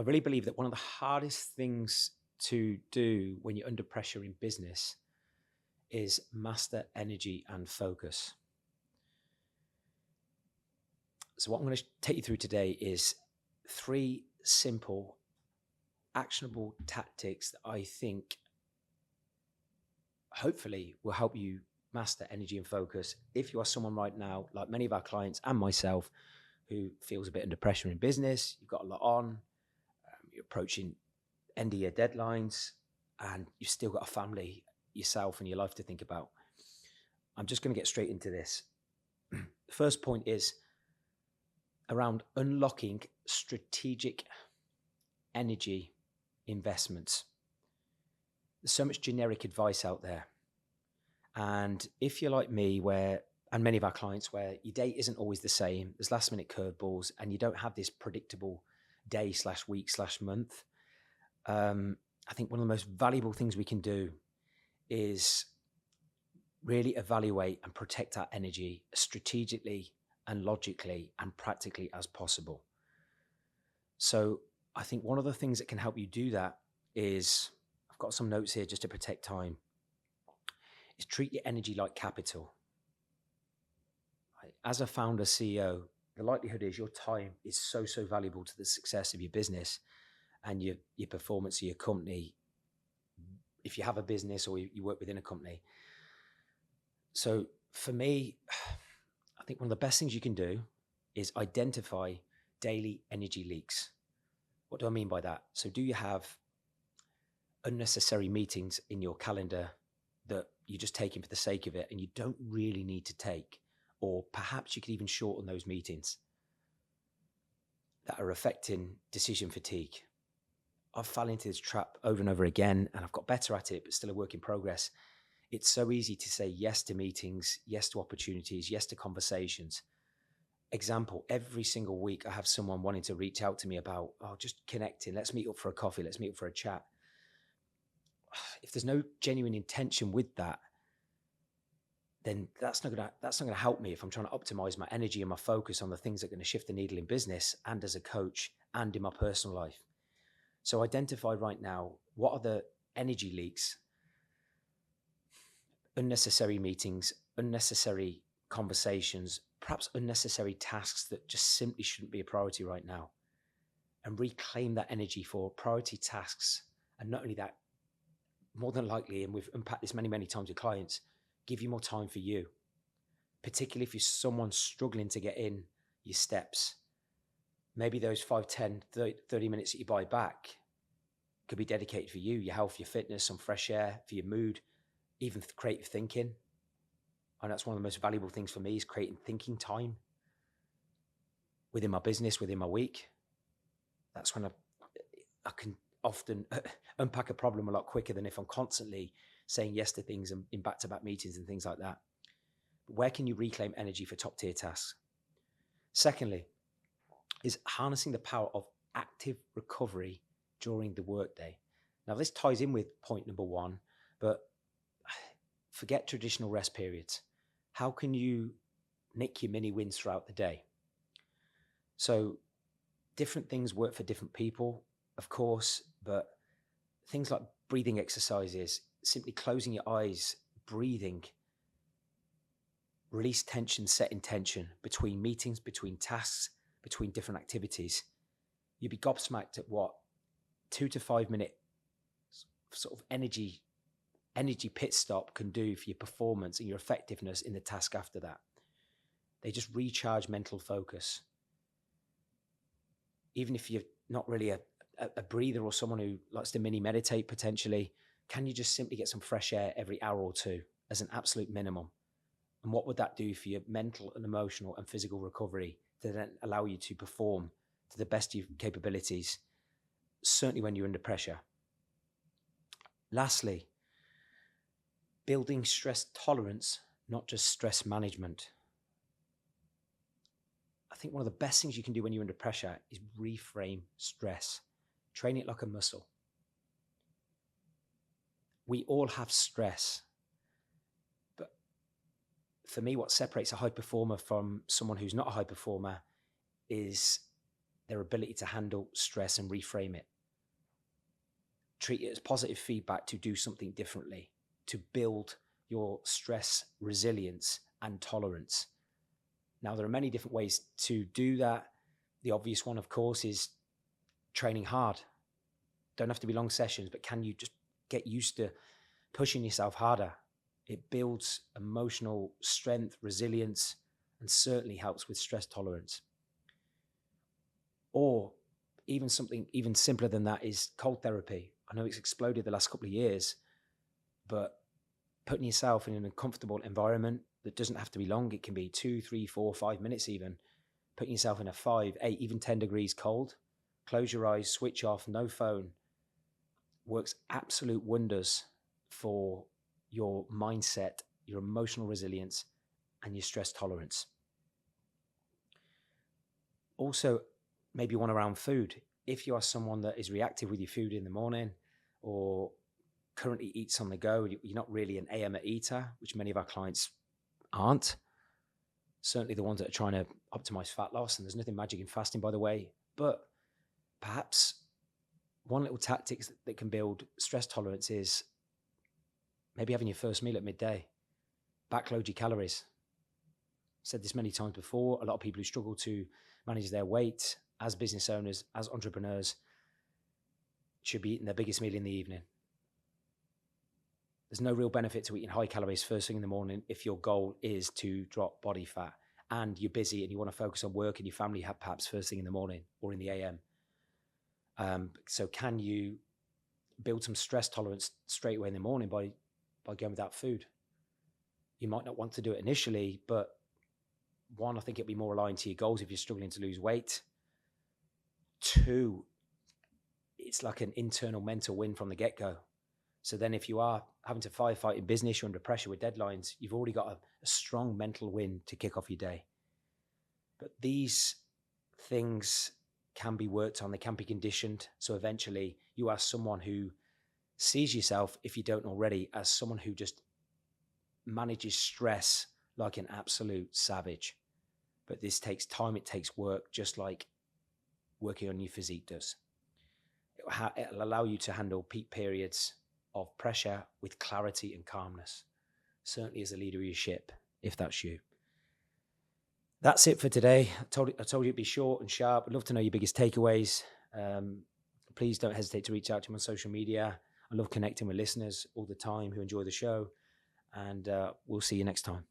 I really believe that one of the hardest things to do when you're under pressure in business is master energy and focus. So what I'm going to take you through today is 3 simple, actionable tactics that I think hopefully will help you master energy and focus if you are someone right now, like many of our clients and myself, who feels a bit under pressure in business. You've got a lot on, you're approaching end of year deadlines, and you've still got a family, yourself and your life to think about. I'm just going to get straight into this. The first point is around unlocking strategic energy investments. There's so much generic advice out there. And if you're like me, and many of our clients, where your day isn't always the same, there's last minute curveballs, and you don't have this predictable day/week/month, I think one of the most valuable things we can do is really evaluate and protect our energy strategically and logically and practically as possible. So I think one of the things that can help you do that is, I've got some notes here just to protect time, is treat your energy like capital. As a founder, CEO, the likelihood is your time is so valuable to the success of your business and your performance of your company, if you have a business or you work within a company. So for me, I think one of the best things you can do is identify daily energy leaks. What do I mean by that? So do you have unnecessary meetings in your calendar that you're just taking for the sake of it and you don't really need to take? Or perhaps you could even shorten those meetings that are affecting decision fatigue. I've fallen into this trap over and over again, and I've got better at it, but still a work in progress. It's so easy to say yes to meetings, yes to opportunities, yes to conversations. Example, every single week I have someone wanting to reach out to me about, just connecting. Let's meet up for a coffee. Let's meet up for a chat. If there's no genuine intention with that, then that's not going to help me if I'm trying to optimize my energy and my focus on the things that are going to shift the needle in business and as a coach and in my personal life. So identify right now, what are the energy leaks, unnecessary meetings, unnecessary conversations, perhaps unnecessary tasks that just simply shouldn't be a priority right now, and reclaim that energy for priority tasks. And not only that, more than likely, and we've unpacked this many times with clients, give you more time for you, particularly if you're someone struggling to get in your steps. Maybe those 5, 10, 30 minutes that you buy back could be dedicated for you, your health, your fitness, some fresh air, for your mood, even creative thinking. And that's one of the most valuable things for me, is creating thinking time within my business, within my week. That's when I can often unpack a problem a lot quicker than if I'm constantly saying yes to things in back-to-back meetings and things like that. But where can you reclaim energy for top-tier tasks? Secondly, is harnessing the power of active recovery during the workday. Now, this ties in with point number 1, but forget traditional rest periods. How can you nick your mini wins throughout the day? So different things work for different people, of course, but things like breathing exercises, simply closing your eyes, breathing, release tension, set intention between meetings, between tasks, between different activities. You'd be gobsmacked at what 2 to 5 minute sort of energy pit stop can do for your performance and your effectiveness in the task after that. They just recharge mental focus. Even if you're not really a breather or someone who likes to mini meditate potentially, can you just simply get some fresh air every hour or two as an absolute minimum? And what would that do for your mental and emotional and physical recovery to then allow you to perform to the best of your capabilities, certainly when you're under pressure? Lastly, building stress tolerance, not just stress management. I think one of the best things you can do when you're under pressure is reframe stress. Train it like a muscle. We all have stress. But for me, what separates a high performer from someone who's not a high performer is their ability to handle stress and reframe it. Treat it as positive feedback to do something differently, to build your stress resilience and tolerance. Now, there are many different ways to do that. The obvious one, of course, is training hard. Don't have to be long sessions, but can you just get used to pushing yourself harder? It builds emotional strength, resilience, and certainly helps with stress tolerance. Or even something even simpler than that is cold therapy. I know it's exploded the last couple of years, but putting yourself in an uncomfortable environment that doesn't have to be long. It can be 2, 3, 4, 5 minutes even. Putting yourself in a 5, 8, even 10 degrees cold. Close your eyes, switch off, no phone. Works absolute wonders for your mindset, your emotional resilience, and your stress tolerance. Also, maybe one around food. If you are someone that is reactive with your food in the morning or currently eats on the go, you're not really an AM eater, which many of our clients aren't. Certainly the ones that are trying to optimize fat loss, and there's nothing magic in fasting, by the way, but perhaps one little tactic that can build stress tolerance is maybe having your first meal at midday. Backload your calories. I've said this many times before. A lot of people who struggle to manage their weight as business owners, as entrepreneurs, should be eating their biggest meal in the evening. There's no real benefit to eating high calories first thing in the morning if your goal is to drop body fat and you're busy and you want to focus on work and your family have perhaps first thing in the morning or in the AM. So can you build some stress tolerance straight away in the morning by going without food? You might not want to do it initially, but one, I think it'll be more aligned to your goals if you're struggling to lose weight. 2, it's like an internal mental win from the get-go. So then if you are having to firefight in business, you're under pressure with deadlines, you've already got a strong mental win to kick off your day. But these things can be worked on, they can be conditioned. So eventually you are someone who sees yourself, if you don't already, as someone who just manages stress like an absolute savage. But this takes time, it takes work, just like working on your physique does. It'll allow you to handle peak periods of pressure with clarity and calmness, certainly as a leader of your ship, if that's you. That's it for today. I told you it'd be short and sharp. I'd love to know your biggest takeaways. Please don't hesitate to reach out to me on social media. I love connecting with listeners all the time who enjoy the show, and we'll see you next time.